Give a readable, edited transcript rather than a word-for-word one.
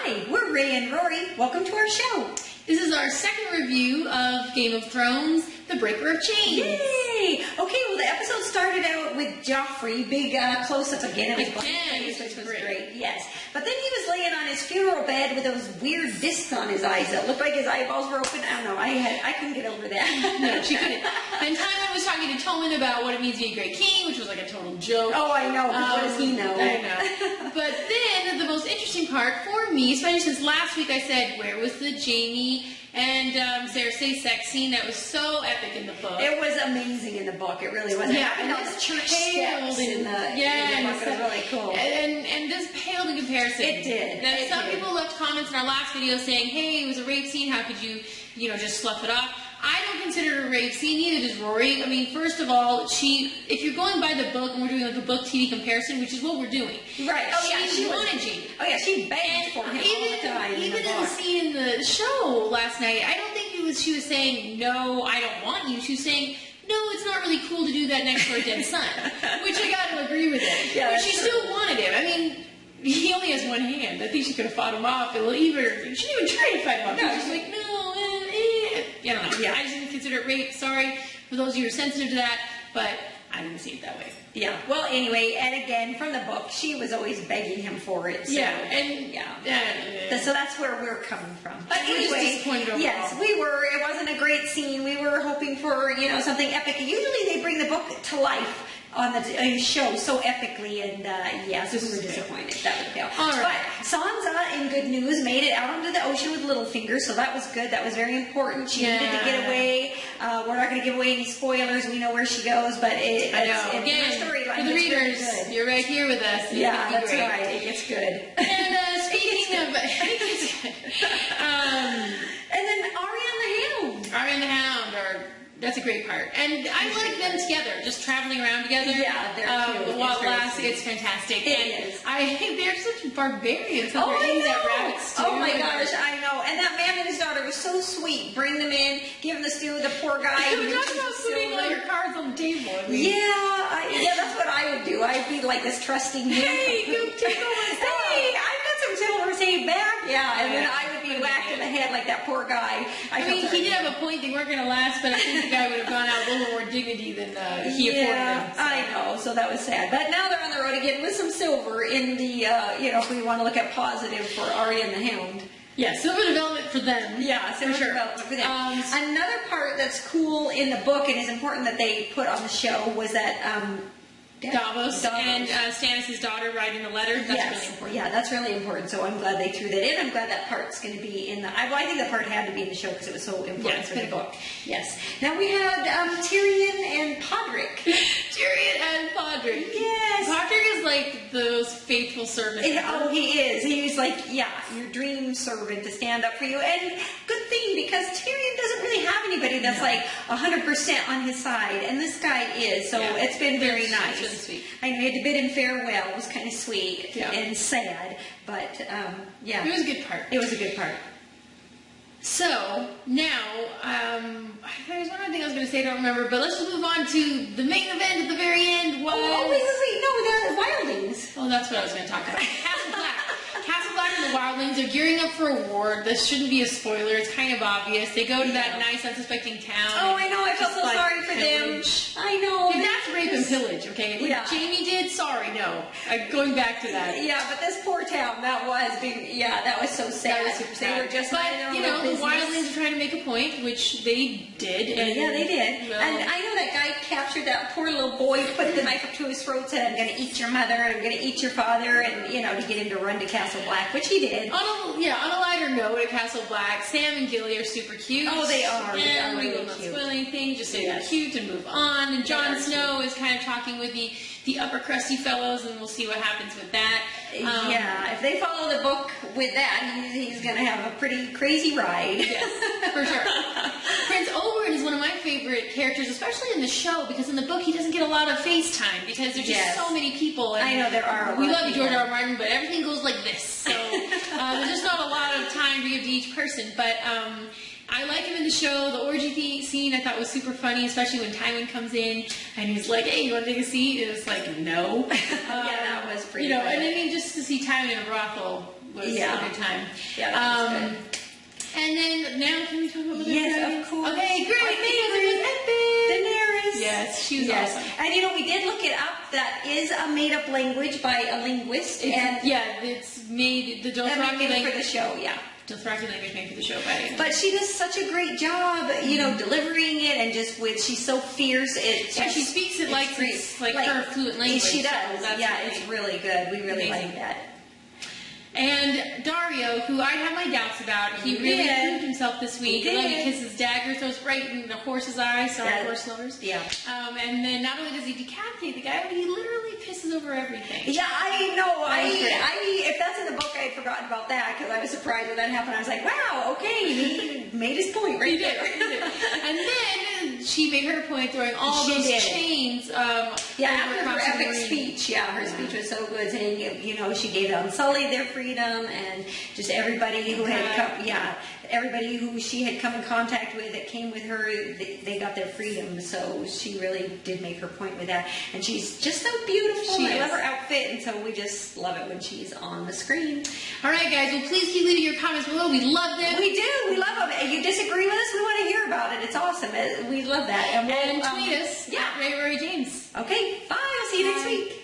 Hi, we're Rhea and Rory. Welcome to our show. This is our second review of Game of Thrones, The Breaker of Chains. Yay! Okay, well, the episode started out with Joffrey, big close-up again. It was which was great. Yes. But then he was laying on his funeral bed with those weird discs on his eyes that looked like his eyeballs were open. I don't know. I couldn't get over that. No, she couldn't. And Tywin was talking to Tommen about what it means to be a great king, which was like a total joke. Oh, I know. What does he know? I know. But then the most interesting part for me, especially since last week I said, where was the Jaime and Cersei sex scene that was so epic in the book? It was amazing in the book. It really was. Yeah, and all the church steps in the book. It was really cool. And this paled in comparison. It did. Some people left comments in our last video saying, hey, it was a rape scene. How could you just slough it off? I don't consider it a rape scene, neither does Rory. I mean, first of all, if you're going by the book and we're doing like a book TV comparison, which is what we're doing. Right. Oh, yeah. She wanted Jaime. Oh, yeah. She begged for him all the time. Even in the scene in the show last night, I don't think she was saying, no, I don't want you. She was saying, no, it's not really cool to do that next to her dead son. Which I got to agree with it. Yeah, but she still wanted him. I mean, he only has one hand. I think she could have fought him off. She didn't even try to fight him off. No, she was like, no, I don't know. Yeah. I just didn't consider it rape. Sorry for those of you who are sensitive to that, but I didn't see it that way. Yeah. Well, anyway, and again, from the book, she was always begging him for it. So, so that's where we're coming from. But anyway, yes, we were. It wasn't a great scene. We were hoping for, something epic. Usually they bring the book to life on the show so epically, and so we were disappointed. That would fail. Right. But Sansa, in good news, made it out onto the ocean with Littlefinger, so that was good. That was very important. She needed to get away. We're not going to give away any spoilers. We know where she goes, but it's again, storyline. For the readers, you're right here with us. Yeah, that's right. It gets good. And speaking of, and then Arya and the Hound. That's a great part. And I like them together, just traveling around together. Yeah, they're cute. While it lasts, it's fantastic. It is. They're such barbarians. Oh, I know. That rabbit stew. Oh my gosh, I know. And that man and his daughter was so sweet. Bring them in, give them the stew. The poor guy. We're talking about putting all your cards on the table. That's what I would do. I'd be like this trusting man. Hey, you take all my stuff. Hey, I've got some silver saved back. Yeah, and then I would be whacked in the head like that poor guy. I mean, he did have a point. They weren't going to last, but I think the guy would have gone out with a little more dignity than he afforded them. So. I know, so that was sad. But now they're on the road again with some silver in the, if we want to look at positive for Arya and the Hound. Yeah, silver development for them. Yeah, silver development for them. Another part that's cool in the book and is important that they put on the show was that Davos and Stannis' daughter writing the letter. That's really important. Yeah, that's really important. So I'm glad they threw that in. I'm glad that part's going to be in the... I think the part had to be in the show because it was so important for the book. Yes. Now we had Tyrion and Podrick. Tyrion and Podrick. Yes. Podrick is like the most faithful servant. He is. He's like, your dream servant to stand up for you. And good thing because Tyrion doesn't really have anybody that's like 100% on his side. And this guy is. So it's been very nice. Really sweet. I know he had to bid him farewell. It was kind of sweet and sad, but it was a good part. It was a good part. So now, there was one other thing I was going to say. I don't remember, but let's just move on to the main event at the very end. Was wait! No, they're the Wildlings. Oh, that's what I was going to talk about. Castle Black and the Wildlings are gearing up for a war. This shouldn't be a spoiler. It's kind of obvious. They go to that nice, unsuspecting town. Oh, I know. I felt so sorry for them. I know. That's rape and pillage, okay? What Jaime did, sorry, no. Going back to that. Yeah, but this poor town, that was so sad. That was super sad. They were just the Wildlings are trying to make a point, which they did. And, they did. Well, and I know that guy captured that poor little boy, put the knife up to his throat, said, I'm going to eat your mother, and I'm going to eat your father, and, to get him to run to Castle Black, which he did. On a lighter note, at Castle Black, Sam and Gilly are super cute. Oh, they are. And we will not spoil anything, just say they're cute and move on. And Jon Snow is kind of talking with the upper crusty fellows, and we'll see what happens with that. If they follow the book with that, he's going to have a pretty crazy ride. Yes, for sure. Prince Oberyn is one of my favorite characters, especially in the show, because in the book he doesn't get a lot of face time because there's just so many people. And I know there are. We love you, George R. R. Martin, but everything goes like this. So there's just not a lot of time to give to each person. But I like him in the show. The orgy scene I thought was super funny, especially when Tywin comes in and he's like, hey, you want to take a seat? And it's like, no. That was pretty funny. And then just to see Tywin in a brothel was a good time. Yeah, that was good. And then, now can we talk about the Yes, of course. Okay, great. Our favorite, Daenerys. Yes, she was awesome. And we did look it up. That is a made-up language by a linguist. It's made, the Dothraki language. For the show, Dothraki language made for the show, but she does such a great job, delivering it, and she's so fierce. She speaks it like her fluent language. She does. It's really good. We really like that. And Dario, who I have my doubts about, he really proved himself this week. He let me kiss his dagger, throws right in the horse's eye. Sorry, horse lovers. Yeah. And then not only does he decapitate the guy, but he literally pisses over everything. Yeah, I know. If that's in the book, I had forgotten about that because I was surprised when that happened. I was like, wow, okay, he made his point right there. He did. And then she made her point, throwing all those chains. After her epic speech. Her speech was so good, saying, she gave the Unsullied their freedom, and just everybody who had come, everybody who she had come in contact with that came with her, they got their freedom. So she really did make her point with that, and she's just so beautiful. I love her outfit, and so we just love it when she's on the screen. All right, guys, well, please keep leaving your comments below. We love them. We do. We love them. If you disagree with us, we want to hear about it. It's awesome. We love that. And tweet us at Rhea and Rory James. Okay, bye. I'll see you next week.